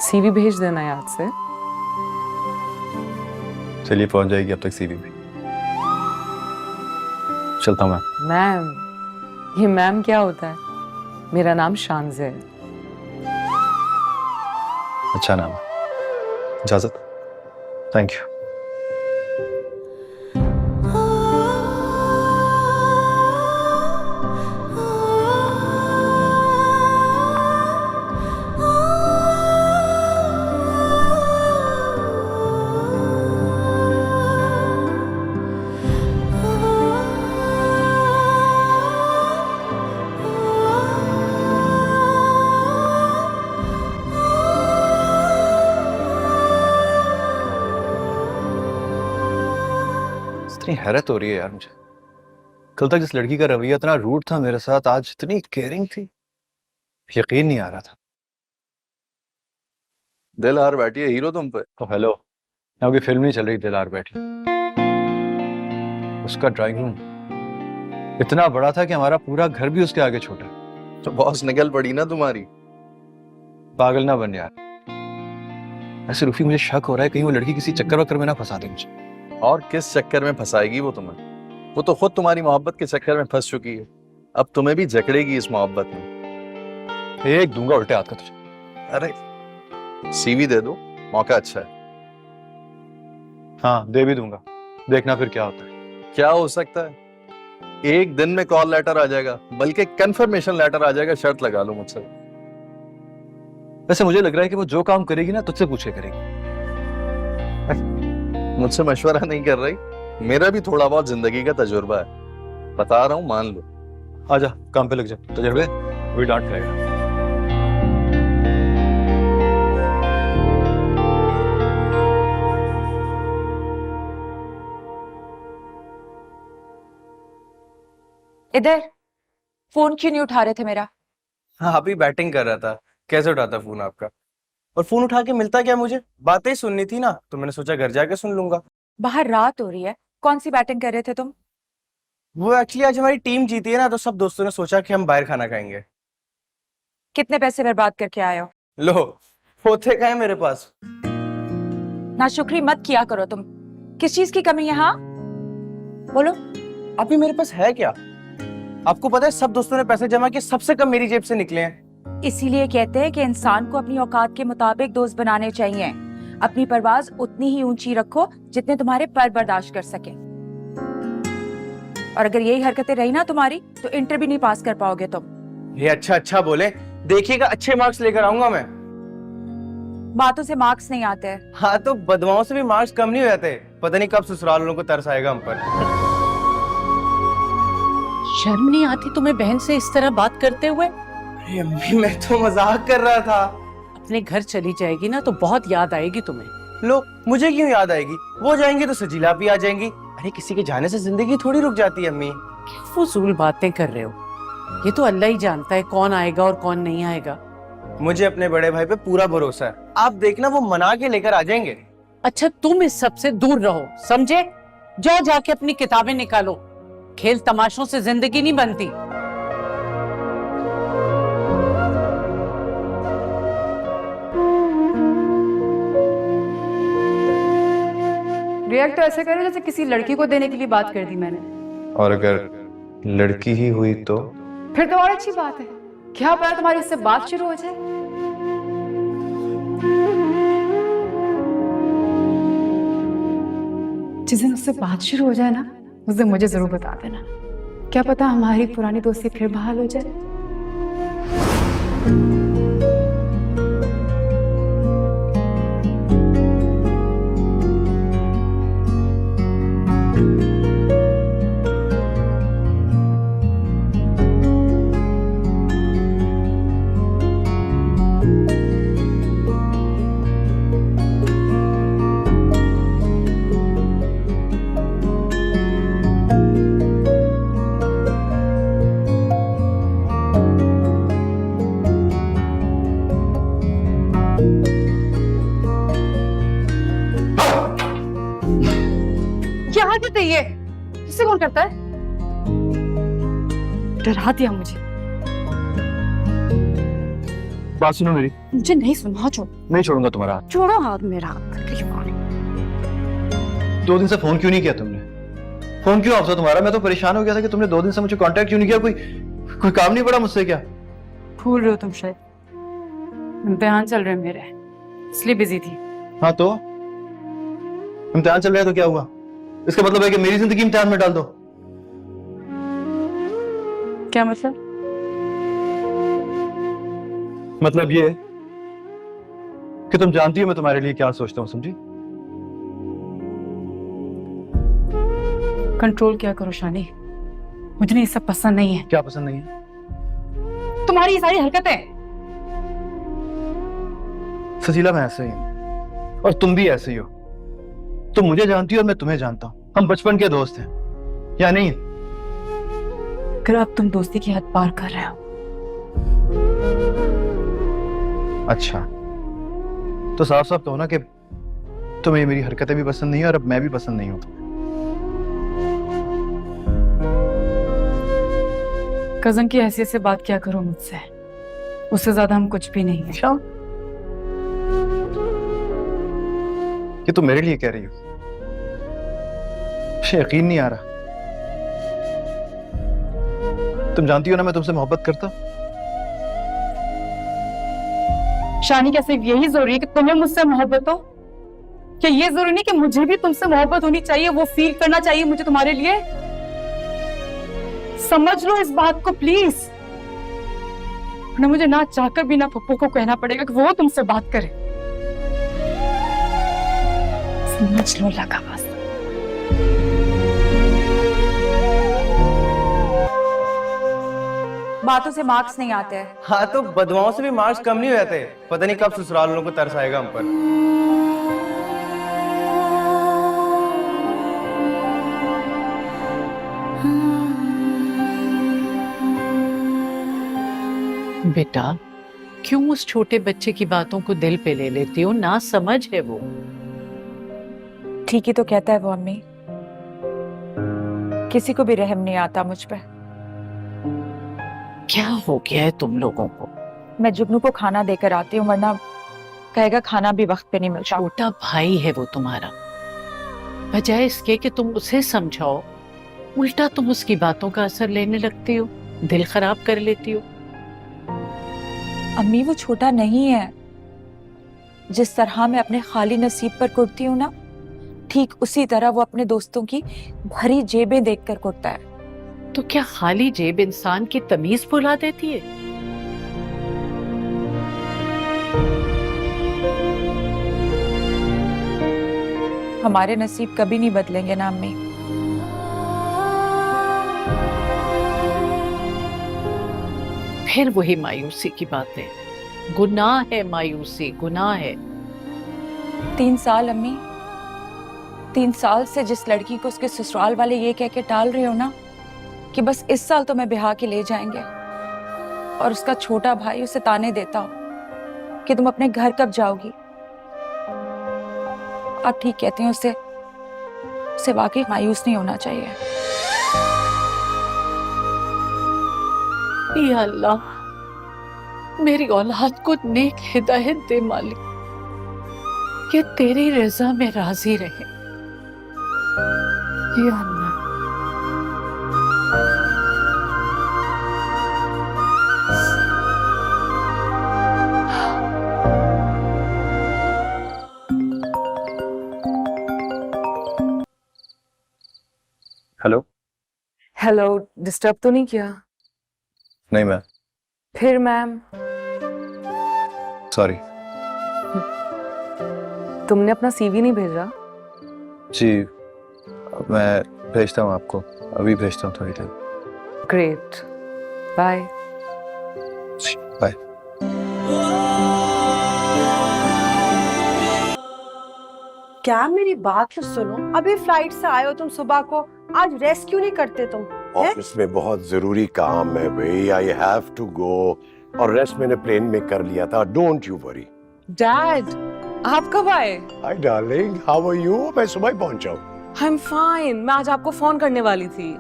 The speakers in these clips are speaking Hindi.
सीवी भेज देना याद से। चलिए पहुंच जाएगी अब तक सीवी भी। चलता हूँ मैं। मैम, ये मैम क्या होता है? मेरा नाम शानज़े है। अच्छा नाम है। इजाजत। Thank you. इतनी हैरत हो रही है यार मुझे। कल तक जिस लड़की का रवैया इतना रूड था मेरे साथ, आज इतनी केयरिंग थी। यकीन नहीं आ रहा था। दिल हार बैठी है हीरो तुम पे। तो हेलो, यहाँ की फिल्म नहीं चल रही दिलहार बैठी। उसका ड्राइंग रूम इतना बड़ा था कि हमारा पूरा घर भी उसके आगे छोटा। तो बॉस निकल पड़ी ना तुम्हारी। पागल ना बन यार। ऐसे रूफी, मुझे शक हो रहा है कहीं वो लड़की किसी चक्कर वक्कर में ना फंसा दे मुझे। और किस चक्कर में फंसाएगी वो तुम्हें? वो तो खुद तुम्हारी मोहब्बत के चक्कर में फंस चुकी है। अब तुम्हें भी जकड़ेगी इस मोहब्बत में। एक दूंगा उल्टे हाथ का तुझे। अरे सीवी दे दो, मौका अच्छा है। हाँ दे भी दूंगा, देखना फिर क्या होता है। क्या हो सकता है? एक दिन में कॉल लेटर आ जाएगा, बल्कि कंफर्मेशन लेटर आ जाएगा। शर्त लगा लो मुझसे। वैसे मुझे लग रहा है कि वो जो काम करेगी ना तुझसे पूछे करेगी। मुझसे मशवरा नहीं कर रही। मेरा भी थोड़ा बहुत जिंदगी का तजुर्बा है, बता रहा हूं, मान लो। आजा काम पे लग जा, तजर्बे वही डांट खाएगा। इधर फोन क्यों नहीं उठा रहे थे मेरा? हाँ, अभी बैटिंग कर रहा था। कैसे उठाता फोन आपका? और फोन उठा के मिलता क्या मुझे? बातें ही सुननी थी ना, तो मैंने सोचा घर जाके सुन लूंगा। बाहर रात हो रही है, कौन सी बैटिंग कर रहे थे तुम? वो एक्चुअली आज हमारी टीम जीती है ना, तो सब दोस्तों ने सोचा कि हम बाहर खाना खाएंगे। कितने पैसे बर्बाद करके आए हो? लो, होते क्या है मेरे पास। नाशुक्री मत किया करो तुम। किस चीज की कमी है? हाँ बोलो। अभी मेरे पास है क्या? आपको पता है सब दोस्तों ने पैसे जमा किए, सबसे कम मेरी जेब से निकले हैं। इसीलिए कहते हैं कि इंसान को अपनी औकात के मुताबिक दोस्त बनाने चाहिए। अपनी परवाज उतनी ही ऊंची रखो जितने तुम्हारे पर बर्दाश्त कर सके। और अगर यही हरकतें रही ना तुम्हारी, तो इंटर भी नहीं पास कर पाओगे तुम। ये अच्छा अच्छा बोले, देखिएगा अच्छे मार्क्स लेकर आऊंगा मैं। बातों से मार्क्स नहीं आते हैं। हाँ, तो बदमाओं से भी मार्क्स कम नहीं हो जाते। पता नहीं कब ससुराल वालों को तरस आएगा हम पर। शर्म नहीं आती तुम्हें बहन से इस तरह बात करते हुए? अरे अम्मी, मैं तो मजाक कर रहा था। अपने घर चली जाएगी ना तो बहुत याद आएगी तुम्हें। लो, मुझे क्यों याद आएगी? वो जाएंगे तो सजीला भी आ जाएंगी। अरे किसी के जाने से जिंदगी थोड़ी रुक जाती है अम्मी। क्या फजूल बातें कर रहे हो? ये तो अल्लाह ही जानता है कौन आएगा और कौन नहीं आएगा। मुझे अपने बड़े भाई पे पूरा भरोसा है। आप देखना, वो मना के लेकर आ जाएंगे। अच्छा तुम इस सब से दूर रहो, समझे? जाओ जाके अपनी किताबें निकालो। खेल तमाशों से जिंदगी नहीं बनती। रिएक्ट तो ऐसे करे जैसे किसी लड़की को देने के लिए बात कर दी मैंने। और अगर लड़की ही हुई तो? फिर तो और अच्छी बात है। क्या पता तुम्हारी इससे बात शुरू हो जाए। जिस दिन उससे बात शुरू हो जाए ना, उस दिन मुझे जरूर बता देना। क्या पता हमारी पुरानी दोस्ती फिर बहाल हो जाए। है ये? इससे कौन करता है? डरा दिया मुझे। बात सुनो मेरी, मुझे नहीं सुना, छोड़ नहीं छोड़ूंगा तुम्हारा हाथ। छोड़ो हाथ मेरा। 2 दिन से फोन क्यों नहीं किया तुमने? फोन क्यों ऑफ था तुम्हारा? मैं तो परेशान हो गया था कि तुमने 2 दिन से मुझे कांटेक्ट क्यों नहीं किया। कोई काम नहीं पड़ा मुझसे क्या? भूल रहे हो तुम शायद, इम्तिहान चल रहे हैं मेरे, इसलिए बिजी थी। हाँ तो इम्तिहान चल रहा है तो क्या हुआ? इसका मतलब है कि मेरी जिंदगी इम्तिहान में डाल दो? क्या मतलब? मतलब ये कि तुम जानती हो मैं तुम्हारे लिए क्या सोचता हूँ, समझी? कंट्रोल क्या करो शानी, मुझे ये सब पसंद नहीं है। क्या पसंद नहीं है? तुम्हारी ये सारी हरकतें। फजीला मैं ऐसे ही हूँ और तुम भी ऐसे ही हो। तुम मुझे जानती हो और मैं तुम्हें जानता हूँ, हम बचपन के दोस्त हैं या नहीं? अगर अब तुम दोस्ती की हद पार कर रहे हो। अच्छा तो साफ साफ कहो ना कि तुम्हें मेरी हरकतें भी पसंद नहीं है और अब मैं भी पसंद नहीं हूं तुम्हें। कजन की हैसियत से बात क्या करो मुझसे, उससे ज्यादा हम कुछ भी नहीं है। क्या ये तुम मेरे लिए कह रही हो? मुझे यकीन नहीं आ रहा। तुम जानती हो ना मैं तुमसे मोहब्बत करता हूं। शानी क्या सिर्फ यही जरूरी है कि तुम्हें मुझसे मोहब्बत हो? क्या ये जरूरी नहीं कि मुझे भी तुमसे मोहब्बत होनी चाहिए, वो फील करना चाहिए मुझे तुम्हारे लिए? समझ लो इस बात को प्लीज। ना मुझे ना चाहकर भी ना पप्पू को कहना पड़ेगा कि वो तुमसे बात करे। समझ लो, लगा बस। बातों से मार्क्स नहीं आते हैं। हाँ तो बदवाओं से भी मार्क्स कम नहीं हो जाते। पता नहीं कब ससुराल वालों को तरस आएगा हम पर। बेटा क्यों उस छोटे बच्चे की बातों को दिल पे ले लेती हो? ना समझ है वो। ठीक ही तो कहता है वो अम्मी, किसी को भी रहम नहीं आता मुझ पे। क्या हो गया है तुम लोगों को? मैं जुगनू को खाना देकर आती हूँ, वरना कहेगा खाना भी वक्त पे नहीं मिलता। छोटा भाई है वो तुम्हारा, बजाय इसके कि तुम उसे समझाओ उल्टा तुम उसकी बातों का असर लेने लगती हो, दिल खराब कर लेती हो। अम्मी वो छोटा नहीं है। जिस तरह मैं अपने खाली नसीब पर कुटती हूँ ना, ठीक उसी तरह वो अपने दोस्तों की भरी जेबें देखकर कुटता है। तो क्या खाली जेब इंसान की तमीज भुला देती है? हमारे नसीब कभी नहीं बदलेंगे ना अम्मी। फिर वही मायूसी की बातें। गुनाह है मायूसी, गुनाह है। 3 साल अम्मी, 3 साल से जिस लड़की को उसके ससुराल वाले ये कह के टाल रहे हो ना कि बस इस साल तो मैं ब्याह के ले जाएंगे, और उसका छोटा भाई उसे ताने देता हो कि तुम अपने घर कब जाओगी। आप ठीक कहते हैं, उसे वाकई मायूस नहीं होना चाहिए। या अल्लाह मेरी औलाद को नेक हिदायत दे मालिक, कि तेरी रजा में राजी रहे। या अल्लाह। हेलो। हेलो, डिस्टर्ब तो नहीं किया? नहीं मैम। फिर मैम, सॉरी। तुमने अपना सीवी नहीं भेजा? जी मैं भेजता हूँ आपको, अभी भेजता हूँ थोड़ी देर। Great, bye. बाय। क्या मेरी बात तो सुनो, अभी फ्लाइट से आए हो तुम सुबह को, आज रेस्ट क्यों नहीं करते तुम? ऑफिस में बहुत जरूरी काम है भाई, आई हैव टू गो, और रेस्ट मैंने प्लेन में कर लिया था, डोंट यू वरी। डैड, आप कब आए? Hi darling, how are you? मैं सुबह ही पहुंचा हूँ। आई एम फाइन, मैं आज आपको फोन करने वाली थी।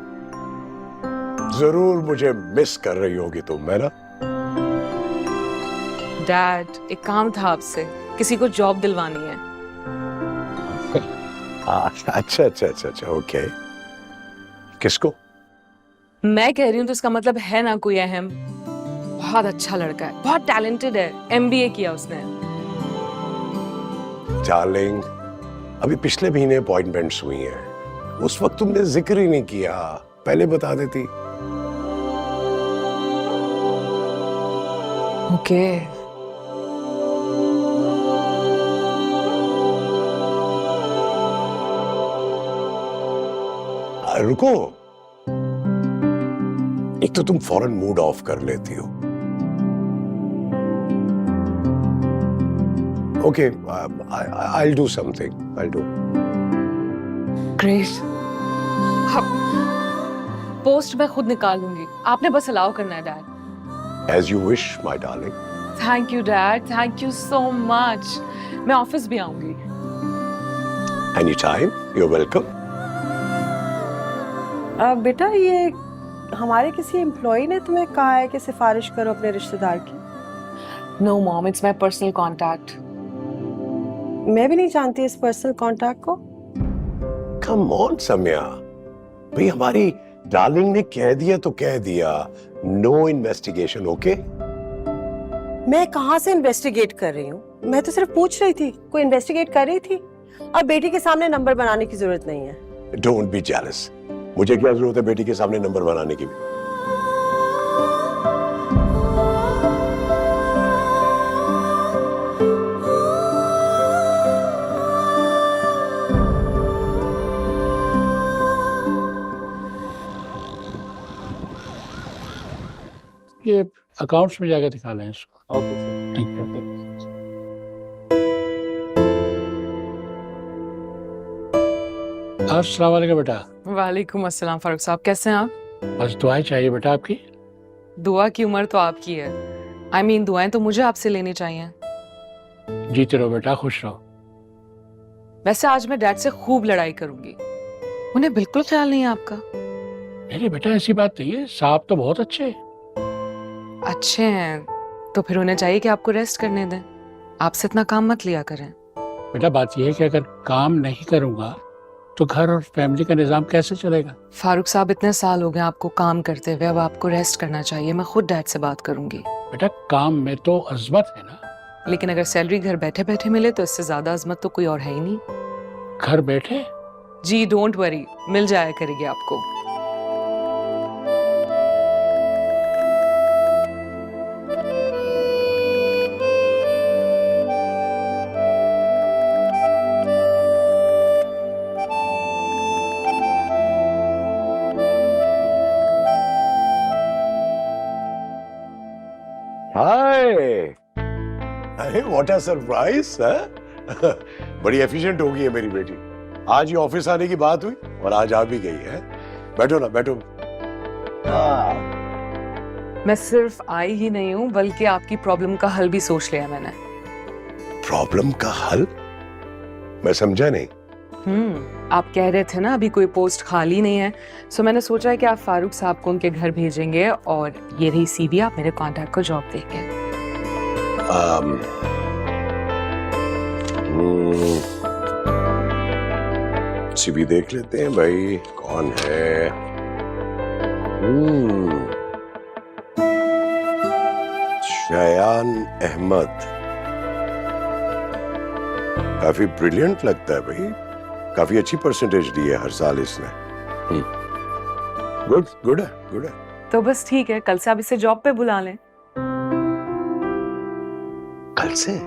जरूर मुझे मिस कर रही होगी तुम, है ना? डैड, एक काम था आपसे, किसी को जॉब दिलवानी है। अच्छा अच्छा अच्छा अच्छा, ओके। किसको? मैं कह रही हूँ तो इसका मतलब है ना कोई अहम। बहुत अच्छा लड़का है, बहुत टैलेंटेड है, MBA किया उसने। डार्लिंग, अभी पिछले महीने अपॉइंटमेंट्स हुई हैं, उस वक्त तुमने जिक्र ही नहीं किया, पहले बता देती। ओके। रुको, एक तो तुम फौरन मूड ऑफ कर लेती हो। Okay, I'll do something. I'll do. Great. Post मैं खुद निकालूंगी, आपने बस अलाउ करना है dad. As you wish, my darling. Thank you dad, thank you so much. मैं ऑफिस भी आऊंगी। Anytime. You're welcome. बेटा, ये हमारे किसी एम्प्लॉय ने तुम्हें कहा है कि सिफारिश करो अपने रिश्तेदार की? No mom, it's my personal contact. मैं भी नहीं जानती इस पर्सनल कॉन्टैक्ट को। Come on, Samya. भाई हमारी डार्लिंग ने कह दिया तो कह दिया। No investigation, okay? मैं कहाँ से इन्वेस्टिगेट कर रही हूँ? मैं तो सिर्फ पूछ रही थी, कोई इन्वेस्टिगेट कर रही थी। और बेटी के सामने नंबर बनाने की जरूरत नहीं है। Don't be jealous. मुझे क्या जरूरत है बेटी के सामने नंबर बनाने की भी? ये अकाउंट्स में जाकर दिखा लें इसको। Okay sir. ठीक है। अस्सलाम वालेकुम बेटा। वालेकुम अस्सलाम फारूक साहब, कैसे हैं आप? बस दुआएं चाहिए बेटा आपकी। दुआ की उम्र तो आपकी है। I mean, दुआएं तो मुझे आपसे लेनी चाहिए। जीते रहो बेटा, खुश रहो। वैसे आज मैं डैड से खूब लड़ाई करूंगी, उन्हें बिल्कुल ख्याल नहीं है आपका। नहीं बेटा, ऐसी बात नहीं है, साहब तो बहुत अच्छे हैं। अच्छे हैं तो फिर उन्हें चाहिए कि आपको रेस्ट करने दें, आपसे इतना काम मत लिया करें। बेटा बात यह है कि अगर काम नहीं करूंगा तो घर और फैमिली का निजाम कैसे चलेगा? फारूक साहब, इतने साल हो गए आपको काम करते हुए, अब आपको रेस्ट करना चाहिए। मैं खुद डैड से बात करूंगी। बेटा काम में तो अजमत है ना। लेकिन अगर सैलरी घर बैठे बैठे मिले तो इससे ज्यादा अजमत तो कोई और है ही नहीं। घर बैठे? जी डोंट वरी, मिल जाया करेगी आपको। हाय, अरे व्हाट अ सरप्राइज। बड़ी एफिशिएंट हो गई है मेरी बेटी। आज ही ऑफिस आने की बात हुई और आज आ भी गई है। बैठो ना, बैठो। मैं सिर्फ आई ही नहीं हूँ बल्कि आपकी प्रॉब्लम का हल भी सोच लिया मैंने। प्रॉब्लम का हल? मैं समझा नहीं। आप कह रहे थे ना अभी कोई पोस्ट खाली नहीं है, सो मैंने सोचा है कि आप फारूक साहब को उनके घर भेजेंगे और ये रही CV, आप मेरे कांटेक्ट को जॉब देंगे। CV देख लेते हैं भाई, कौन है। शयान अहमद, काफी ब्रिलियंट लगता है भाई, काफी अच्छी परसेंटेज ली है हर साल इसने। गुड गुड है, गुड है। तो बस ठीक है, कल से आप इसे जॉब पे बुला लें। कल से?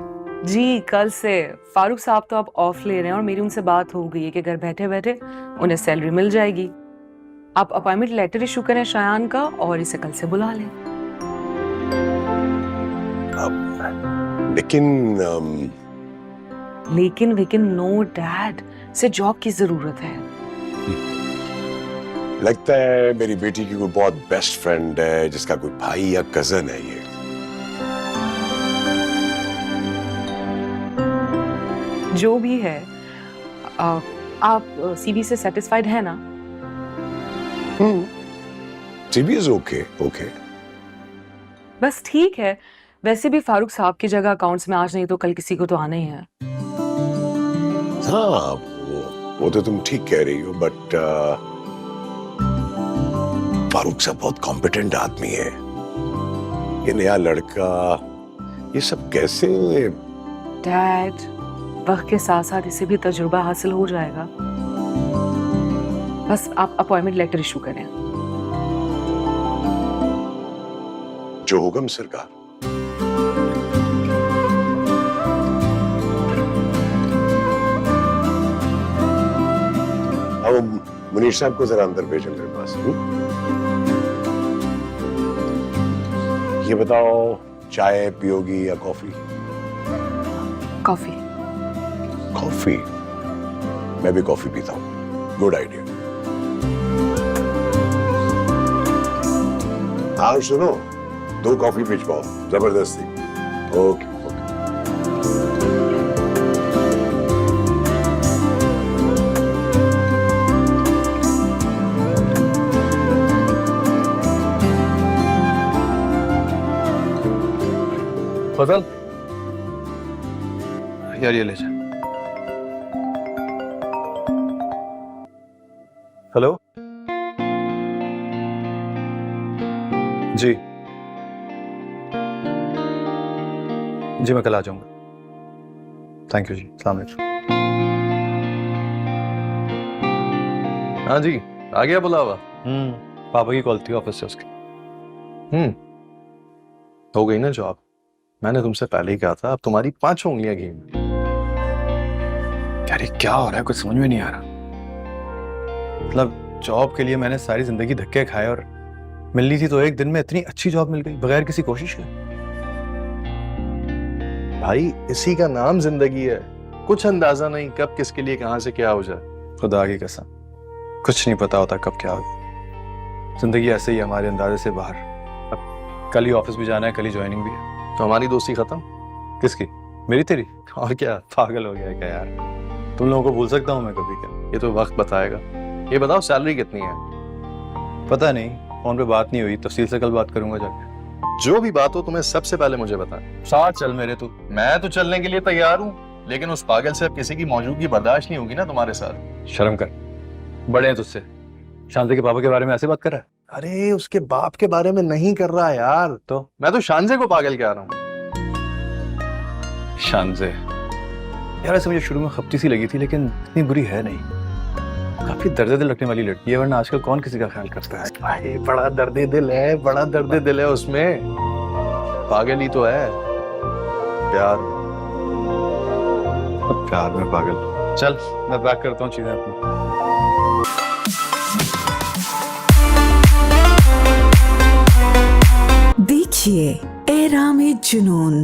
जी कल से। फारूक साहब तो अब ऑफ ले रहे हैं और मेरी उनसे बात हो गई है कि घर बैठे बैठे उन्हें सैलरी मिल जाएगी। आप अपॉइंटमेंट लेटर इशू करें शयान का और इसे कल से बुला लें। लेकिन लेकिन नो डैड, से जॉब की जरूरत है। लगता है मेरी बेटी की कोई बहुत बेस्ट फ्रेंड है जिसका कोई भाई या कजन है ये। जो भी है, आप CV से सेटिस्फाइड है ना? CV is okay, okay. बस ठीक है, वैसे भी फारूक साहब की जगह अकाउंट्स में आज नहीं तो कल किसी को तो आना ही है। हाँ, वो तो तुम ठीक कह रही हो, बट फारूक साहब बहुत कॉम्पिटेंट आदमी है। ये नया लड़का, ये सब कैसे? डैड, वक्त के साथ साथ इसे भी तजुर्बा हासिल हो जाएगा। बस आप अपॉइंटमेंट लेटर इशू करें। जो हुक्म सरकार। अब मुनीर साहब को जरा अंदर भेजो मेरे पास। ये बताओ, चाय पियोगी या कॉफी? कॉफी। कॉफी? मैं भी कॉफी पीता हूँ। Good idea. हाँ सुनो, 2 कॉफी भिजवाओ जबरदस्ती। ओके। फजल यार, ये ले जा। हेलो जी, जी मैं कल आ जाऊंगा। थैंक यू जी, अस्सलाम वालेकुम। हाँ जी, आ गया बुलावा? पापा की कॉल थी ऑफिस से उसकी। हो गई ना जॉब? मैंने तुमसे पहले ही कहा था, अब तुम्हारी 5 उंगलियां घी में। यार ये क्या हो रहा है, कुछ समझ में नहीं आ रहा। मतलब जॉब के लिए मैंने सारी जिंदगी धक्के खाए और मिलनी थी तो एक दिन में इतनी अच्छी जॉब मिल गई बगैर किसी कोशिश के। भाई इसी का नाम जिंदगी है। कुछ अंदाजा नहीं कब किसके लिए कहां से क्या हो जाए। खुदा की कसम, कुछ नहीं पता होता कब क्या होगा। जिंदगी ऐसे ही हमारे अंदाजे से बाहर। अब कल ही ऑफिस भी जाना है, कल ही ज्वाइनिंग भी है। तो हमारी दोस्ती खत्म? किसकी? मेरी तेरी? और क्या, पागल हो गया है क्या यार? तुम लोगों को भूल सकता हूँ मैं कभी क्या? ये तो वक्त बताएगा। ये बताओ सैलरी कितनी है? पता नहीं, फोन पे बात नहीं हुई, तफसील से कल बात करूंगा जाके। जो भी बात हो तुम्हें सबसे पहले मुझे बता। साथ चल मेरे तू। मैं तो चलने के लिए तैयार हूँ, लेकिन उस पागल से अब किसी की मौजूदगी बर्दाश्त नहीं होगी ना तुम्हारे साथ। शर्म कर, बड़े हैं तुझसे। शांति के पापा के बारे में ऐसे बात कर रहा है? अरे उसके बाप के बारे में नहीं कर रहा यार, तो मैं तो शानजे को पागल कह रहा हूँ। शानजे यार, ऐसे मुझे शुरू में खपती सी लगी थी, लेकिन इतनी बुरी है नहीं। काफी दर्द दिल रखने वाली लड़की है, वरना आजकल कौन किसी का ख्याल करता है। भाई बड़ा दर्द दिल है, बड़ा दर्द दिल है उसमें। पागल ही तो है। प्यार प्यार में पागल। चल मैं बैक करता हूँ चीजें अपनी। देखिए एहराम जुनून।